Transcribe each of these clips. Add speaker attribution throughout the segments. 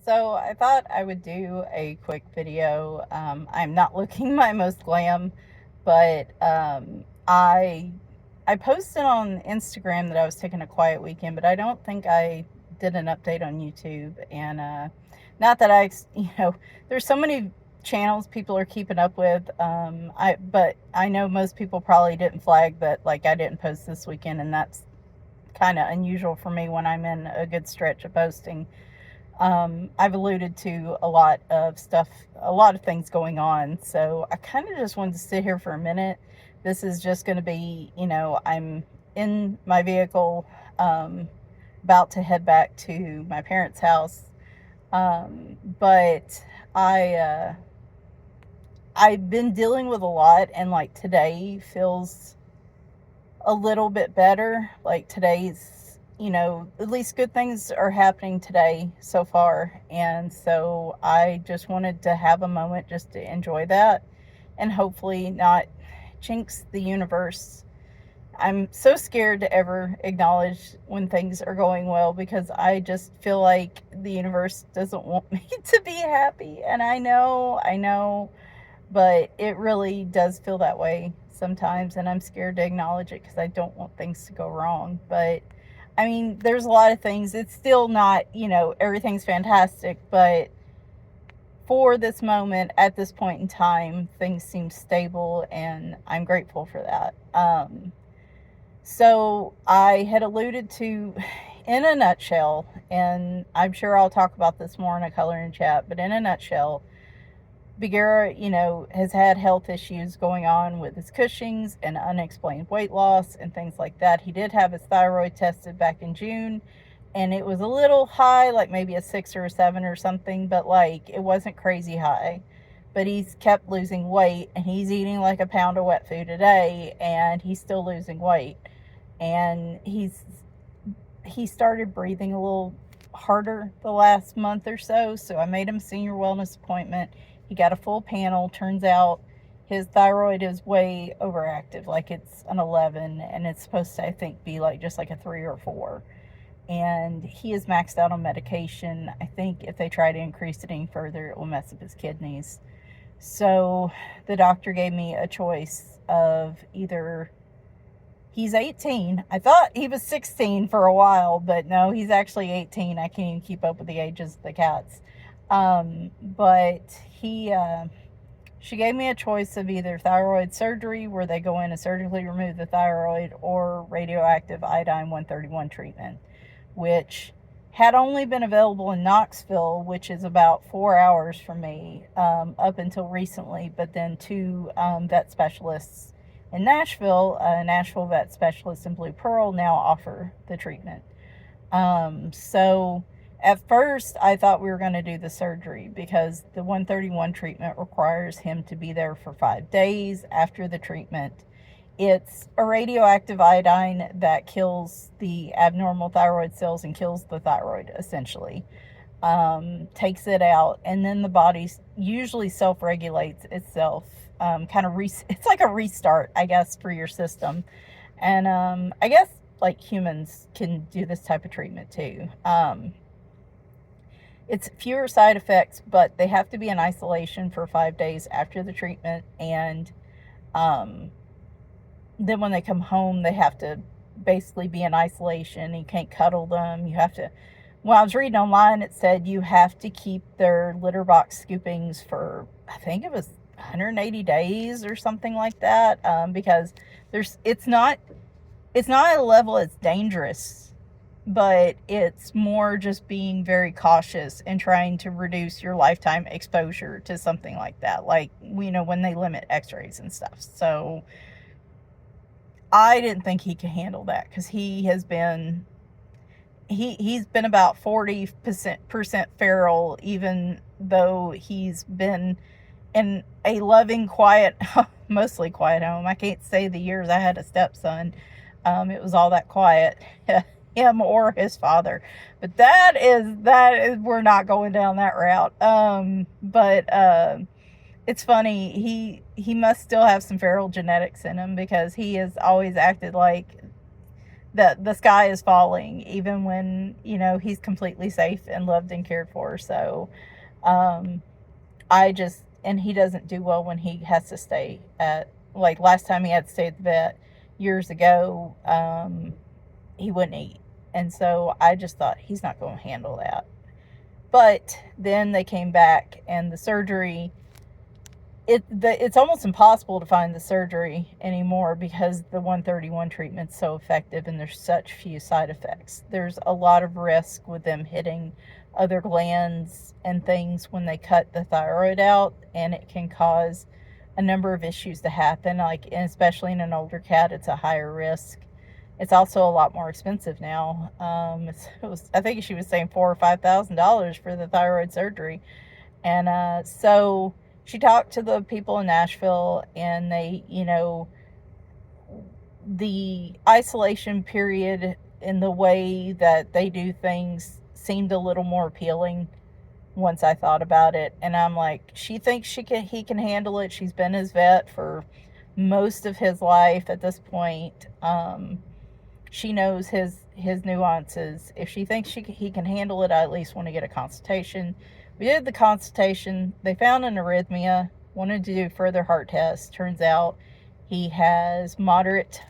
Speaker 1: So I thought I would do a quick video. I'm not looking my most glam, but I posted on Instagram that I was taking a quiet weekend, but I don't think I did an update on YouTube. And not that there's so many channels people are keeping up with. But I know most people probably didn't flag that like I didn't post this weekend, and that's kind of unusual for me when I'm in a good stretch of posting. I've alluded to a lot of stuff, a lot of things going on. So I kind of just wanted to sit here for a minute. This is just going to be, I'm in my vehicle, um, about to head back to my parents' house. But I, uh, I've been dealing with a lot, and like today feels a little bit better. Like today's, at least good things are happening today so far. And so I just wanted to have a moment just to enjoy that and hopefully not jinx the universe. I'm so scared to ever acknowledge when things are going well because I just feel like the universe doesn't want me to be happy. And I know, but it really does feel that way sometimes, and I'm scared to acknowledge it because I don't want things to go wrong. But I mean, there's a lot of things. It's still not, everything's fantastic, but for this moment, at this point in time, things seem stable, and I'm grateful for that. So I had alluded to, in a nutshell, and I'm sure I'll talk about this more in a coloring chat, but in a nutshell, Bagheera, has had health issues going on with his Cushing's and unexplained weight loss and things like that. He did have his thyroid tested back in June, and it was a little high, like maybe a 6 or a 7 or something, but like it wasn't crazy high. But he's kept losing weight, and he's eating like a pound of wet food a day, and he's still losing weight. And he started breathing a little harder the last month or so. So I made him a senior wellness appointment. He got a full panel. Turns out his thyroid is way overactive, like it's an 11, and it's supposed to, I think, be like just like a 3 or 4. And he is maxed out on medication. I think if they try to increase it any further, it will mess up his kidneys. So the doctor gave me a choice of either, he's 18. I thought he was 16 for a while, but no, he's actually 18. I can't even keep up with the ages of the cats. But she gave me a choice of either thyroid surgery, where they go in and surgically remove the thyroid, or radioactive iodine 131 treatment, which had only been available in Knoxville, which is about 4 hours from me, up until recently. But then two vet specialists in Nashville, a Nashville vet specialist and Blue Pearl, now offer the treatment. So at first, I thought we were going to do the surgery because the 131 treatment requires him to be there for 5 days after the treatment. It's a radioactive iodine that kills the abnormal thyroid cells and kills the thyroid, essentially. Takes it out, and then the body usually self-regulates itself. It's like a restart, I guess, for your system. And I guess like humans can do this type of treatment too. It's fewer side effects, but they have to be in isolation for 5 days after the treatment. And um, then when they come home, they have to basically be in isolation. You can't cuddle them. You have to, when I was reading online, it said you have to keep their litter box scoopings for, I think it was 180 days or something like that, because it's not at a level it's dangerous, but it's more just being very cautious and trying to reduce your lifetime exposure to something like that, like, when they limit x-rays and stuff. So I didn't think he could handle that because he's been about 40% feral, even though he's been in a loving, quiet, mostly quiet home. I can't say the years I had a stepson, it was all that quiet, him or his father. But that is we're not going down that route. But it's funny. He must still have some feral genetics in him because he has always acted like the sky is falling, even when, he's completely safe and loved and cared for. So, um, and he doesn't do well when he has to stay at, like last time he had to stay at the vet years ago, he wouldn't eat. And so I just thought he's not going to handle that. But then they came back and the surgery, it's almost impossible to find the surgery anymore because the 131 treatment's so effective and there's such few side effects. There's a lot of risk with them hitting other glands and things when they cut the thyroid out, and it can cause a number of issues to happen, like, and especially in an older cat, it's a higher risk. It's also a lot more expensive now. I think she was saying $4,000 or $5,000 for the thyroid surgery. And so she talked to the people in Nashville, and they, the isolation period in the way that they do things seemed a little more appealing once I thought about it. And I'm like, she thinks he can handle it. She's been his vet for most of his life at this point. She knows his nuances. If she thinks he can handle it, I at least want to get a consultation. We did the consultation. They found an arrhythmia, wanted to do further heart tests. Turns out he has moderate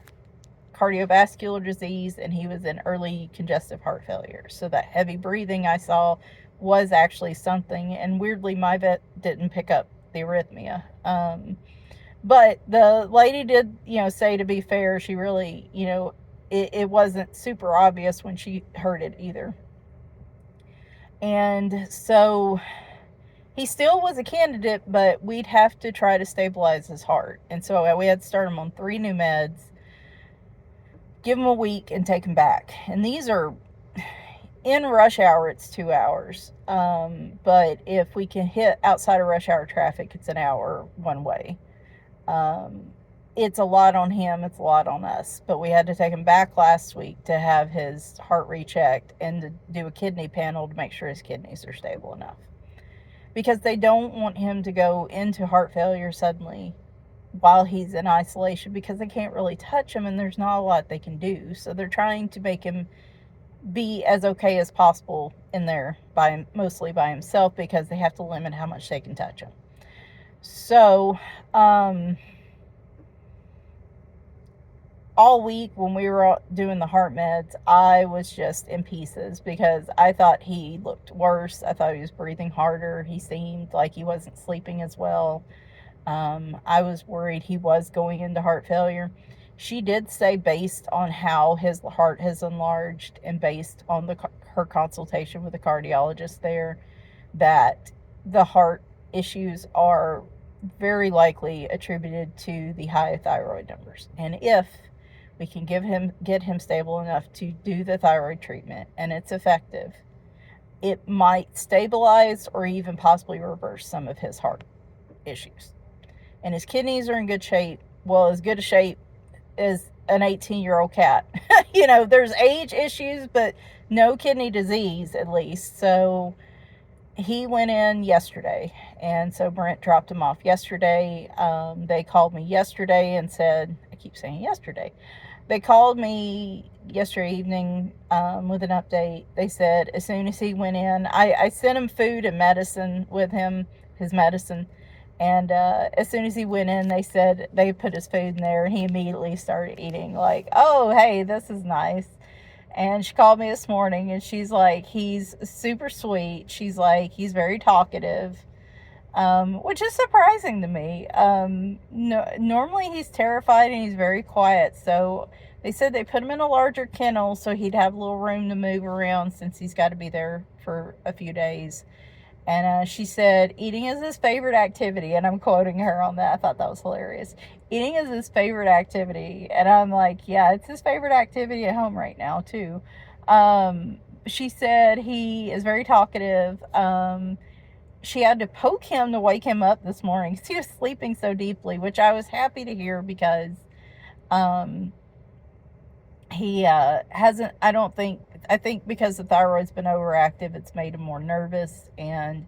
Speaker 1: cardiovascular disease, and he was in early congestive heart failure. So that heavy breathing I saw was actually something, and weirdly my vet didn't pick up the arrhythmia. But the lady did, say, to be fair, she really, it wasn't super obvious when she heard it either. And so he still was a candidate, but we'd have to try to stabilize his heart. And so we had to start him on 3 new meds, give him a week, and take him back. And these are, in rush hour, it's 2 hours. But if we can hit outside of rush hour traffic, it's an hour one way. It's a lot on him, it's a lot on us. But we had to take him back last week to have his heart rechecked and to do a kidney panel to make sure his kidneys are stable enough. Because they don't want him to go into heart failure suddenly while he's in isolation, because they can't really touch him and there's not a lot they can do. So they're trying to make him be as okay as possible in there, mostly by himself, because they have to limit how much they can touch him. So, all week when we were doing the heart meds, I was just in pieces because I thought he looked worse. I thought he was breathing harder. He seemed like he wasn't sleeping as well. I was worried he was going into heart failure. She did say, based on how his heart has enlarged and based on her consultation with the cardiologist there, that the heart issues are very likely attributed to the high thyroid numbers. And if we can get him stable enough to do the thyroid treatment and it's effective, it might stabilize or even possibly reverse some of his heart issues. And his kidneys are in good shape. Well, as good a shape as an 18-year-old cat. There's age issues, but no kidney disease, at least. So he went in yesterday, and so Brent dropped him off yesterday. They called me yesterday and said, I keep saying yesterday, they called me yesterday evening with an update. They said as soon as he went in, I sent him food and medicine with him, his medicine, and as soon as he went in, they said they put his food in there, and he immediately started eating, like, oh, hey, this is nice. And she called me this morning, and she's like, he's super sweet. She's like, he's very talkative, which is surprising to me. No, normally he's terrified and he's very quiet. So they said they put him in a larger kennel so he'd have a little room to move around since he's got to be there for a few days. And she said, eating is his favorite activity. And I'm quoting her on that. I thought that was hilarious. Eating is his favorite activity. And I'm like, yeah, it's his favorite activity at home right now, too. She said he is very talkative. She had to poke him to wake him up this morning because he was sleeping so deeply, which I was happy to hear because he hasn't, I think because the thyroid's been overactive, it's made him more nervous and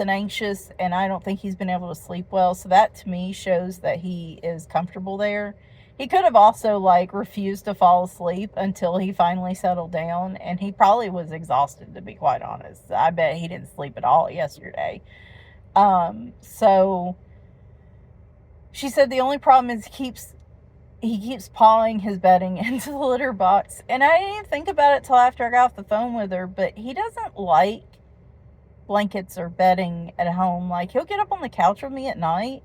Speaker 1: anxious, and I don't think he's been able to sleep well. So that to me shows that he is comfortable there. He could have also like refused to fall asleep until he finally settled down, and he probably was exhausted, to be quite honest. I bet he didn't sleep at all yesterday. So she said the only problem is he keeps pawing his bedding into the litter box. And I didn't even think about it till after I got off the phone with her, but he doesn't like blankets or bedding at home. Like, he'll get up on the couch with me at night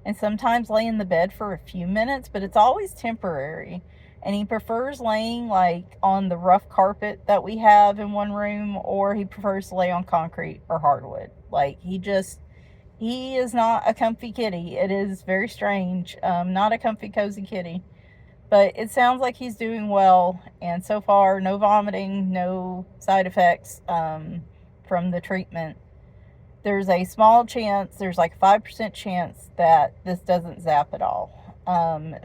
Speaker 1: and sometimes lay in the bed for a few minutes, but it's always temporary. And he prefers laying like on the rough carpet that we have in one room, or he prefers to lay on concrete or hardwood. Like, he is not a comfy kitty. It is very strange. Not a comfy, cozy kitty. But it sounds like he's doing well. And so far, no vomiting, no side effects from the treatment. There's a small chance, there's like 5% chance that this doesn't zap at all.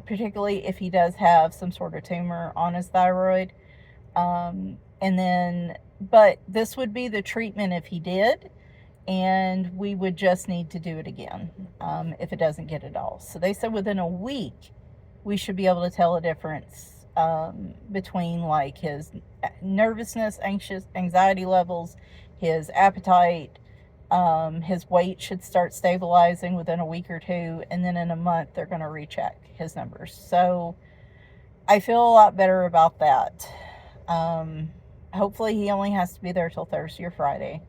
Speaker 1: Particularly if he does have some sort of tumor on his thyroid. But this would be the treatment if he did. And we would just need to do it again if it doesn't get it all. So they said within a week we should be able to tell a difference between like his nervousness, anxiety levels, his appetite, his weight should start stabilizing within a week or two, and then in a month they're going to recheck his numbers. So I feel a lot better about that. Hopefully he only has to be there till Thursday or Friday.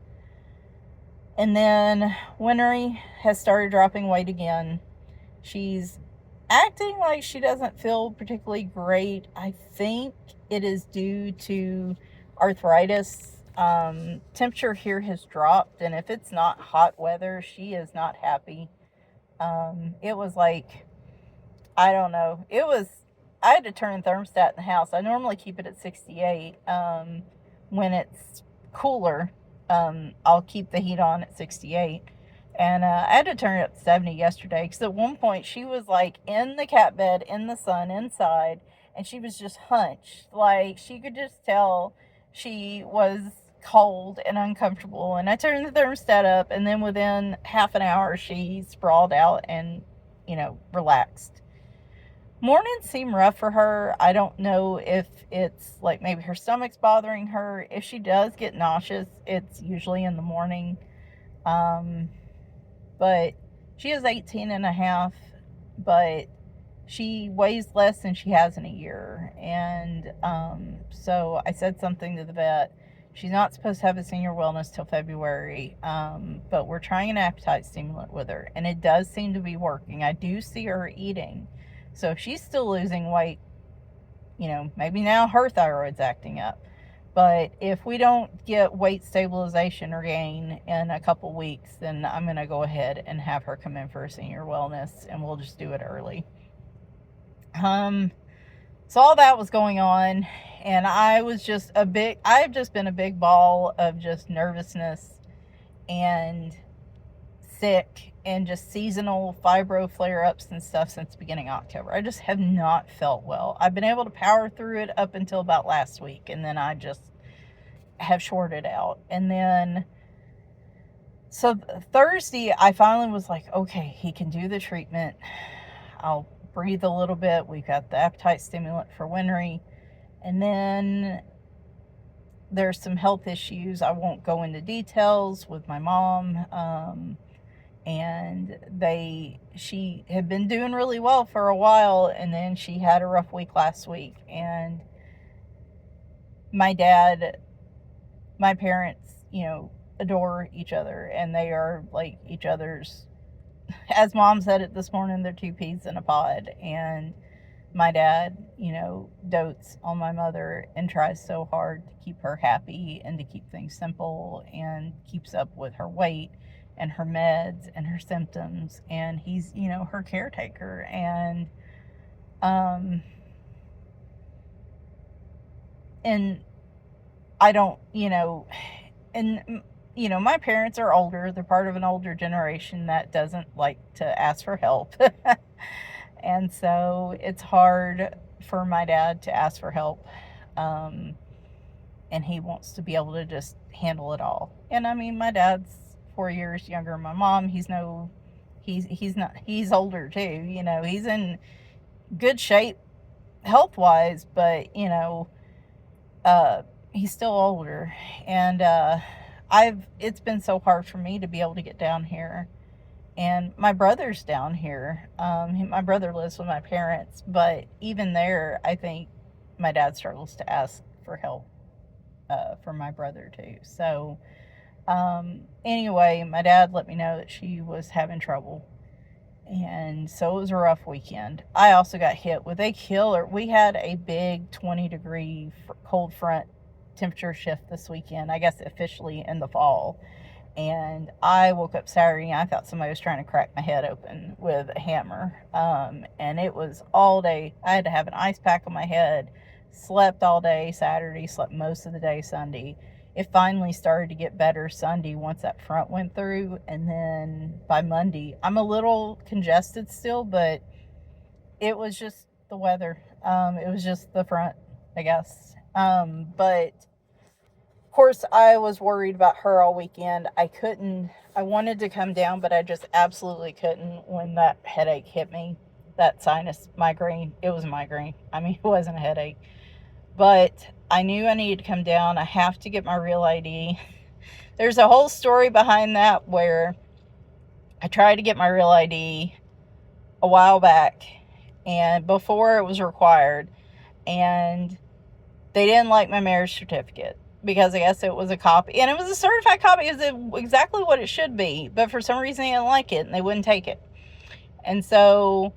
Speaker 1: And then Winry has started dropping weight again. She's acting like she doesn't feel particularly great. I think it is due to arthritis. Temperature here has dropped, and if it's not hot weather, she is not happy. It was like, I don't know. I had to turn the thermostat in the house. I normally keep it at 68. When it's cooler, I'll keep the heat on at 68. And I had to turn it up to 70 yesterday because at one point she was like in the cat bed, in the sun, inside, and she was just hunched. Like, she could just tell she was cold and uncomfortable. And I turned the thermostat up, and then within half an hour she sprawled out and, relaxed. Mornings seem rough for her. I don't know if it's like maybe her stomach's bothering her. If she does get nauseous, it's usually in the morning. But she is 18 and a half, but she weighs less than she has in a year. And so I said something to the vet. She's not supposed to have a senior wellness till February, but we're trying an appetite stimulant with her, and it does seem to be working. I do see her eating. So if she's still losing weight, maybe now her thyroid's acting up. But if we don't get weight stabilization or gain in a couple weeks, then I'm going to go ahead and have her come in for a senior wellness, and we'll just do it early. So all that was going on, and I've just been a big ball of just nervousness and sick and just seasonal fibro flare-ups and stuff since the beginning of October. I just have not felt well. I've been able to power through it up until about last week, and then I just have shorted out. And then so Thursday I finally was like, okay, he can do the treatment. I'll breathe a little bit. We've got the appetite stimulant for Winry. And then there's some health issues. I won't go into details with my mom. And she had been doing really well for a while, and then she had a rough week last week. And my parents, adore each other, and they are like each other's, as mom said it this morning, they're two peas in a pod. And my dad, dotes on my mother and tries so hard to keep her happy and to keep things simple, and keeps up with her weight and her meds and her symptoms, and he's her caretaker. And I don't and my parents are older. They're part of an older generation that doesn't like to ask for help. And so it's hard for my dad to ask for help, and he wants to be able to just handle it all. And I mean, my dad's 4 years younger than my mom. He's older too. He's in good shape health wise, but he's still older, and it's been so hard for me to be able to get down here. And my brother's down here. My brother lives with my parents, but even there, I think my dad struggles to ask for help for my brother too. So, anyway, my dad let me know that she was having trouble. And so it was a rough weekend. I also got hit with a killer. We had a big 20-degree cold front temperature shift this weekend, I guess officially in the fall. And I woke up Saturday and I thought somebody was trying to crack my head open with a hammer. And it was all day. I had to have an ice pack on my head. Slept all day Saturday, slept most of the day Sunday. It finally started to get better Sunday once that front went through. And then by Monday, I'm a little congested still, but it was just the weather. It was just the front, I guess. But of course, I was worried about her all weekend. I wanted to come down, but I just absolutely couldn't when that headache hit me. That sinus migraine. It was a migraine. I mean, it wasn't a headache. But I knew I needed to come down. I have to get my real ID. There's a whole story behind that where I tried to get my real ID a while back, and before it was required, and they didn't like my marriage certificate because I guess it was a copy, and it was a certified copy. It was exactly what it should be, but for some reason they didn't like it and they wouldn't take it. And so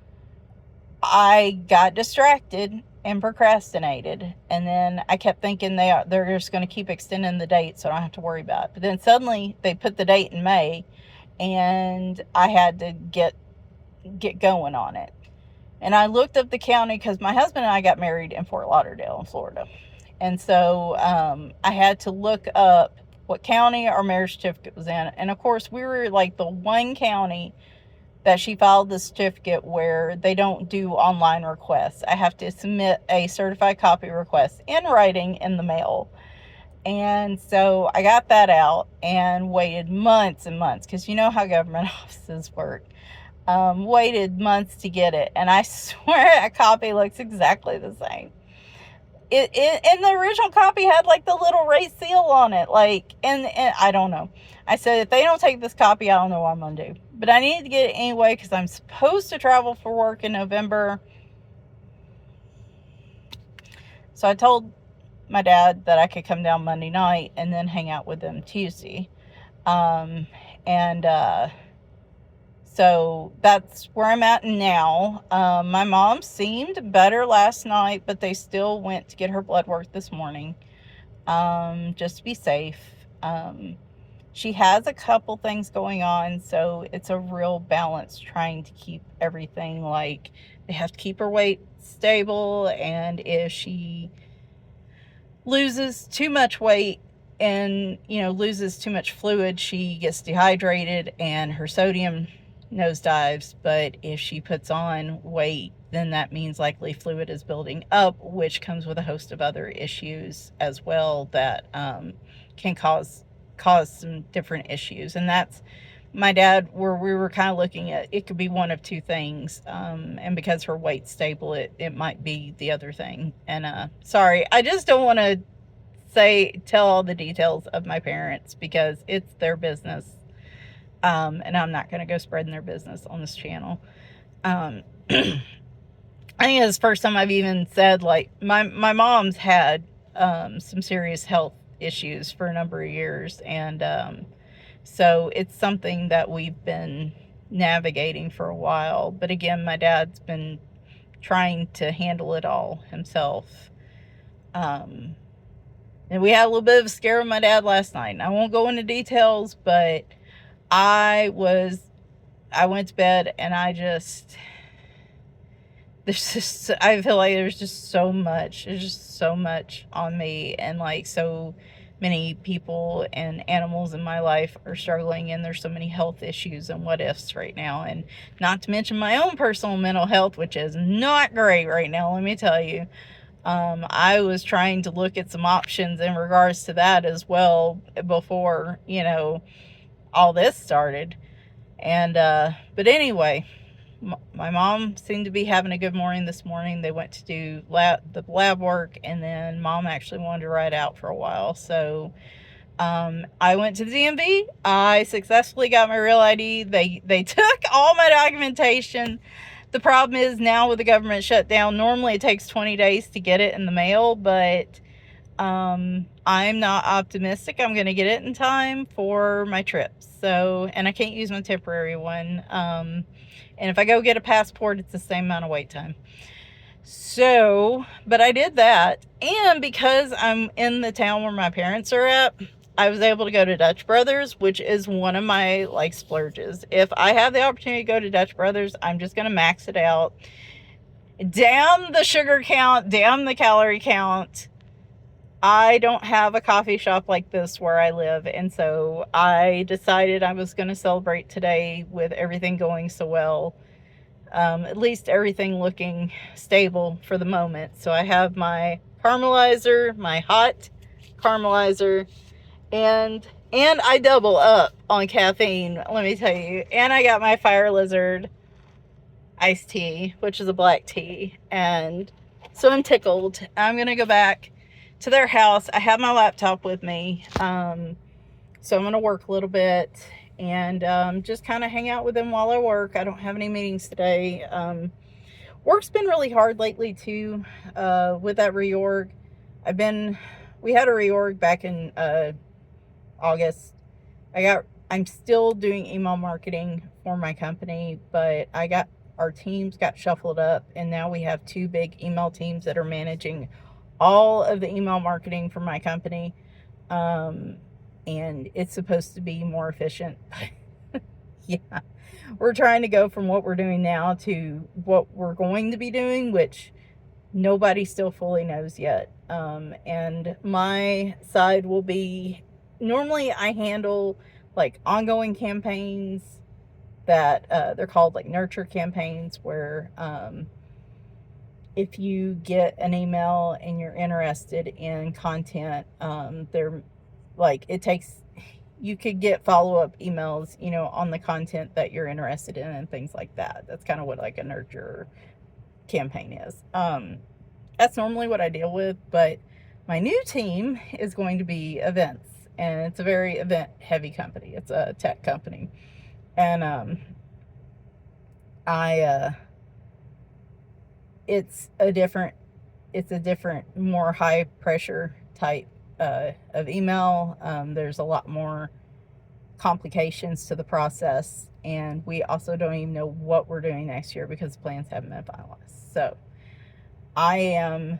Speaker 1: I got distracted and procrastinated, and then I kept thinking they're just going to keep extending the date so I don't have to worry about it. But then suddenly they put the date in May, and I had to get going on it. And I looked up the county because my husband and I got married in Fort Lauderdale in Florida. And so I had to look up what county our marriage certificate was in. And of course, we were like the one county that she filed the certificate where they don't do online requests. I have to submit a certified copy request in writing in the mail. And so I got that out and waited months and months, because you know how government offices work. Waited months to get it, and I swear that copy looks exactly the same. And the original copy had like the little raised seal on it, like, and I don't know. I said, if they don't take this copy, I don't know what I'm gonna do. But I need to get it anyway because I'm supposed to travel for work in November. So I told my dad that I could come down Monday night and then hang out with them Tuesday. So that's where I'm at now. My mom seemed better last night, but they still went to get her blood work this morning, just to be safe. She has a couple things going on, so it's a real balance trying to keep everything, like they have to keep her weight stable, and if she loses too much weight and loses too much fluid, she gets dehydrated and her sodium nosedives. But if she puts on weight, then that means likely fluid is building up, which comes with a host of other issues as well that can cause some different issues. And that's my dad, where we were kind of looking at it could be one of two things, and because her weight's stable, it might be the other thing. And sorry, I just don't want to tell all the details of my parents because it's their business. And I'm not going to go spreading their business on this channel. I think it's the first time I've even said, like, my mom's had some serious health issues for a number of years, and so it's something that we've been navigating for a while. But again, my dad's been trying to handle it all himself. And we had a little bit of a scare with my dad last night, and I won't go into details, but I went to bed and I feel like there's just so much on me, and like so many people and animals in my life are struggling, and there's so many health issues and what ifs right now, and not to mention my own personal mental health, which is not great right now, let me tell you. I was trying to look at some options in regards to that as well before all this started. And but anyway, my mom seemed to be having a good morning this morning. They went to do the lab work, and then mom actually wanted to ride out for a while. So I went to the DMV. I successfully got my real ID. They took all my documentation. The problem is now with the government shutdown, normally it takes 20 days to get it in the mail, but I'm not optimistic I'm going to get it in time for my trip. So, and I can't use my temporary one. And if I go get a passport, it's the same amount of wait time. So, but I did that. And because I'm in the town where my parents are at, I was able to go to Dutch Brothers, which is one of my like splurges. If I have the opportunity to go to Dutch Brothers, I'm just going to max it out. Damn the sugar count, damn the calorie count. I don't have a coffee shop like this where I live, and so I decided I was going to celebrate today with everything going so well. At least everything looking stable for the moment. So I have my caramelizer, my hot caramelizer, and I double up on caffeine, let me tell you. And I got my Fire Lizard iced tea, which is a black tea, and so I'm tickled. I'm going to go back to their house. I have my laptop with me, so I'm going to work a little bit and just kind of hang out with them while I work. I don't have any meetings today. Work's been really hard lately too, with that reorg. We had a reorg back in August. I'm still doing email marketing for my company, but our teams got shuffled up, and now we have 2 big email teams that are managing all of the email marketing for my company. And it's supposed to be more efficient. Yeah, we're trying to go from what we're doing now to what we're going to be doing, which nobody still fully knows yet. And my side will be, normally I handle like ongoing campaigns that they're called like nurture campaigns, where if you get an email and you're interested in content, they're like, you could get follow-up emails, on the content that you're interested in and things like that. That's kind of what like a nurture campaign is. That's normally what I deal with, but my new team is going to be events, and it's a very event heavy company. It's a tech company. And it's a different, more high pressure type of email. There's a lot more complications to the process, and we also don't even know what we're doing next year because the plans haven't been finalized. So I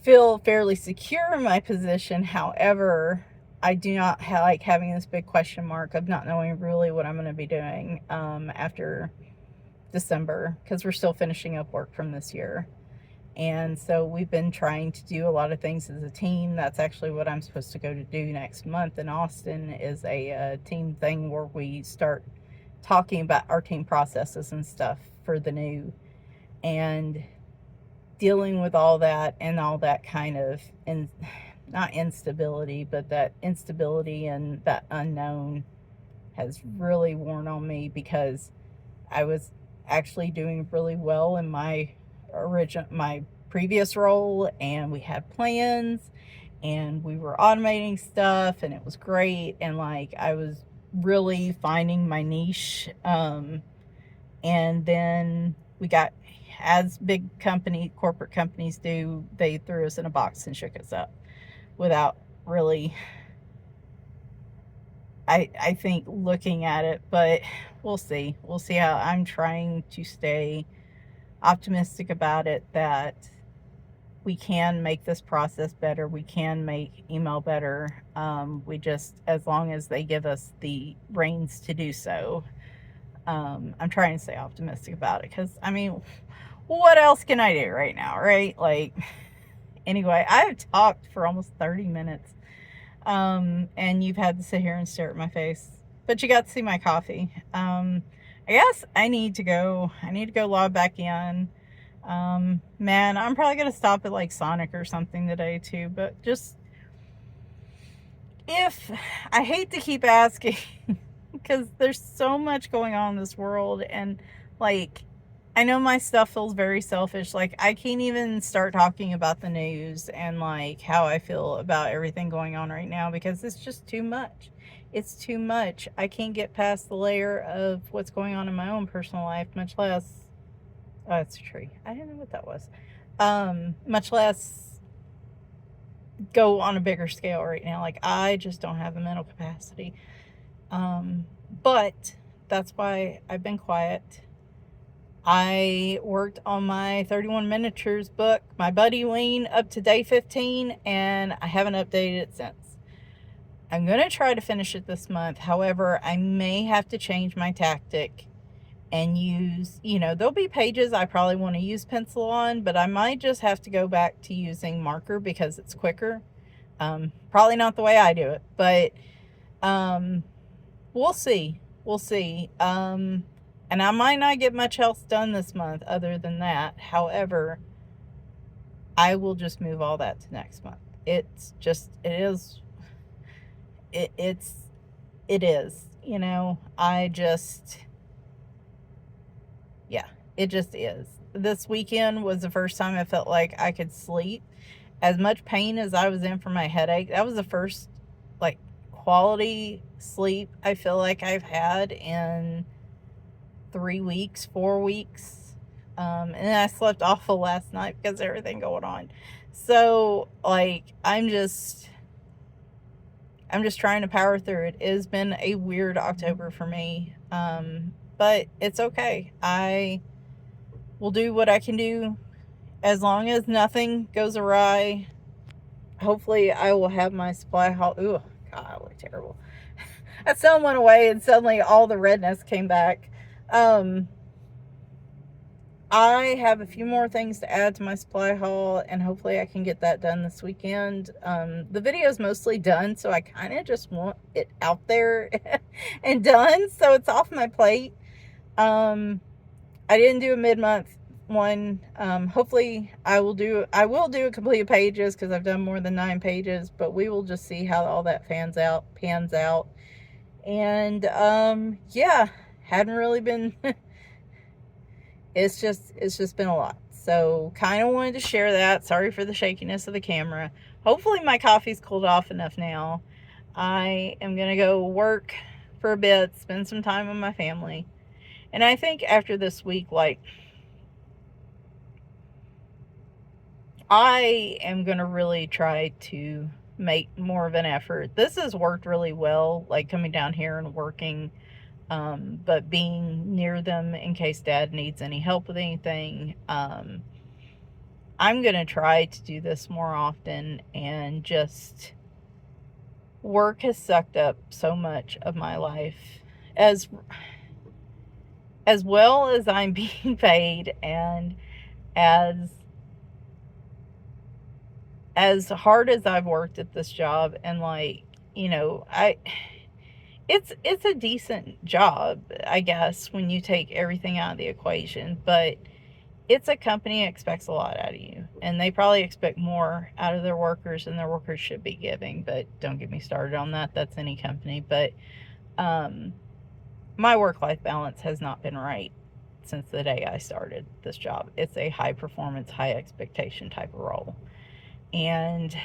Speaker 1: feel fairly secure in my position. However, I do not like having this big question mark of not knowing really what I'm going to be doing after December, because we're still finishing up work from this year. And so we've been trying to do a lot of things as a team. That's actually what I'm supposed to go to do next month in Austin, is a team thing where we start talking about our team processes and stuff for the new, and dealing with all that and all that kind of, not instability, but that instability and that unknown has really worn on me, because I was actually doing really well in my previous role, and we had plans and we were automating stuff and it was great, and like I was really finding my niche. And then we got, as big corporate companies do, they threw us in a box and shook us up without really, I think, looking at it. But we'll see how. I'm trying to stay optimistic about it, that we can make this process better, we can make email better. We just, as long as they give us the reins to do so. I'm trying to stay optimistic about it, because I mean, what else can I do right now, right? Like, anyway, I've talked for almost 30 minutes, and you've had to sit here and stare at my face, but you got to see my coffee. I guess I need to go log back in. Man, I'm probably gonna stop at like Sonic or something today too, but just, I hate to keep asking because there's so much going on in this world, and Like, I know my stuff feels very selfish. Like, I can't even start talking about the news and like how I feel about everything going on right now because it's just too much. It's too much. I can't get past the layer of what's going on in my own personal life, much less. Oh, it's a tree. I didn't know what that was. Much less go on a bigger scale right now. Like, I just don't have the mental capacity. But that's why I've been quiet. I worked on my 31 miniatures book, my Buddy Ween, up to day 15, and I haven't updated it since. I'm going to try to finish it this month. However, I may have to change my tactic and use, there'll be pages I probably want to use pencil on, but I might just have to go back to using marker because it's quicker. Probably not the way I do it, but we'll see. We'll see. And I might not get much else done this month other than that. However, I will just move all that to next month. It's just, it is, I just, yeah, it just is. This weekend was the first time I felt like I could sleep. As much pain as I was in for my headache, that was the first, like, quality sleep I feel like I've had in 3 weeks, 4 weeks. And I slept awful last night because of everything going on. So, like, I'm just trying to power through it. It has been a weird October for me. But it's okay. I will do what I can do as long as nothing goes awry. Hopefully I will have my supply haul. Ooh, God, I look terrible. That sun went away and suddenly all the redness came back. I have a few more things to add to my supply haul, and hopefully I can get that done this weekend. The video is mostly done, so I kind of just want it out there and done, so it's off my plate. I didn't do a mid-month one. Hopefully I will do a complete pages because I've done more than 9 pages, but we will just see how all that pans out. And yeah, hadn't really been it's just been a lot. So kind of wanted to share that. Sorry for the shakiness of the camera. Hopefully my coffee's cooled off enough now. I am going to go work for a bit, spend some time with my family. And I think after this week, like, I am going to really try to make more of an effort. This has worked really well, like coming down here and working, but being near them in case Dad needs any help with anything. I'm going to try to do this more often, and just work has sucked up so much of my life. As well as I'm being paid, and as hard as I've worked at this job, and like, it's a decent job, I guess, when you take everything out of the equation, but it's a company that expects a lot out of you, and they probably expect more out of their workers than their workers should be giving. But don't get me started on that. That's any company. But my work-life balance has not been right since the day I started this job. It's a high performance, high expectation type of role, and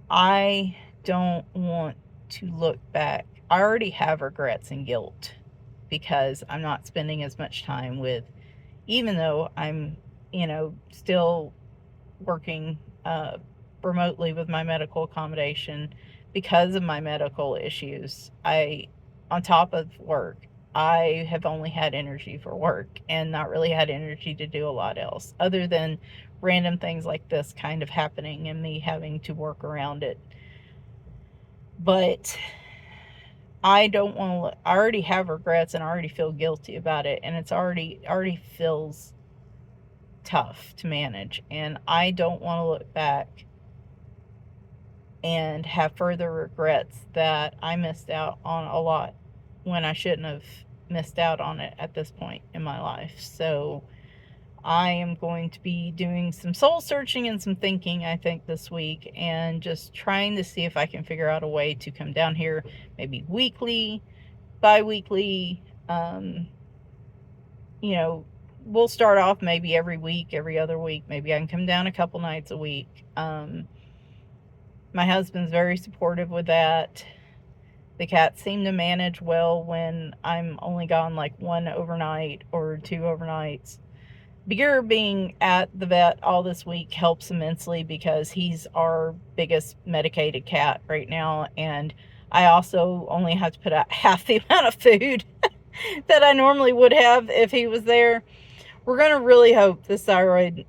Speaker 1: I don't want to look back. I already have regrets and guilt because I'm not spending as much time with, even though I'm, still working remotely with my medical accommodation because of my medical issues. On top of work, I have only had energy for work and not really had energy to do a lot else other than random things like this kind of happening and me having to work around it. But I don't want to. I already have regrets and I already feel guilty about it, and it's already feels tough to manage, and I don't want to look back and have further regrets that I missed out on a lot when I shouldn't have missed out on it at this point in my life. So I am going to be doing some soul searching and some thinking, I think, this week, and just trying to see if I can figure out a way to come down here maybe weekly, bi-weekly, you know, we'll start off maybe every week, every other week. Maybe I can come down a couple nights a week. My husband's very supportive with that. The cats seem to manage well when I'm only gone like one overnight or two overnights. Beer being at the vet all this week helps immensely because he's our biggest medicated cat right now, and I also only have to put out half the amount of food that I normally would have if he was there. We're going to really hope this thyroid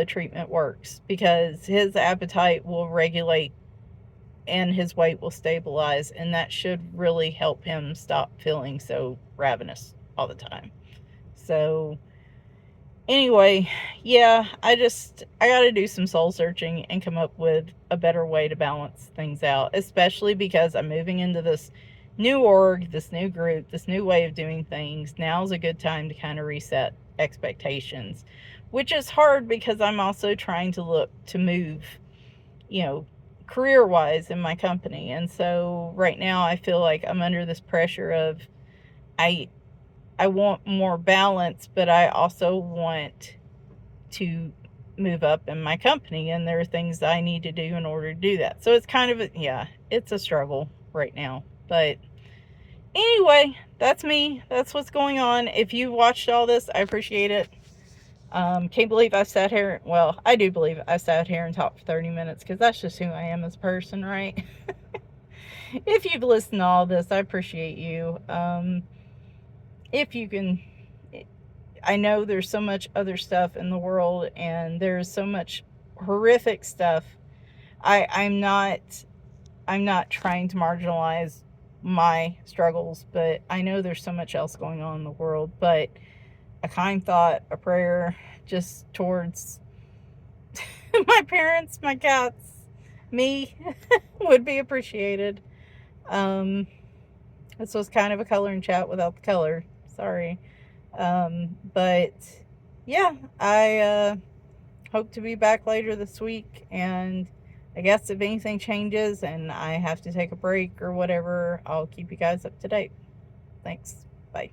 Speaker 1: treatment works because his appetite will regulate and his weight will stabilize, and that should really help him stop feeling so ravenous all the time. So anyway, yeah, I got to do some soul searching and come up with a better way to balance things out, especially because I'm moving into this new org, this new group, this new way of doing things. Now's a good time to kind of reset expectations, which is hard because I'm also trying to look to move, you know, career wise in my company. And so right now I feel like I'm under this pressure of I I want more balance, but I also want to move up in my company, and there are things that I need to do in order to do that. So it's kind of it's a struggle right now. But anyway, that's me. That's what's going on. If you watched all this, I appreciate it. Can't believe I sat here. Well, I do believe I sat here and talked for 30 minutes because that's just who I am as a person, right? If you've listened to all this, I appreciate you. If you can, I know there's so much other stuff in the world, and there's so much horrific stuff. I'm not trying to marginalize my struggles, but I know there's so much else going on in the world. But a kind thought, a prayer, just towards my parents, my cats, me, would be appreciated. This was kind of a coloring chat without the color. Sorry. But yeah, I hope to be back later this week. And I guess if anything changes and I have to take a break or whatever, I'll keep you guys up to date. Thanks. Bye.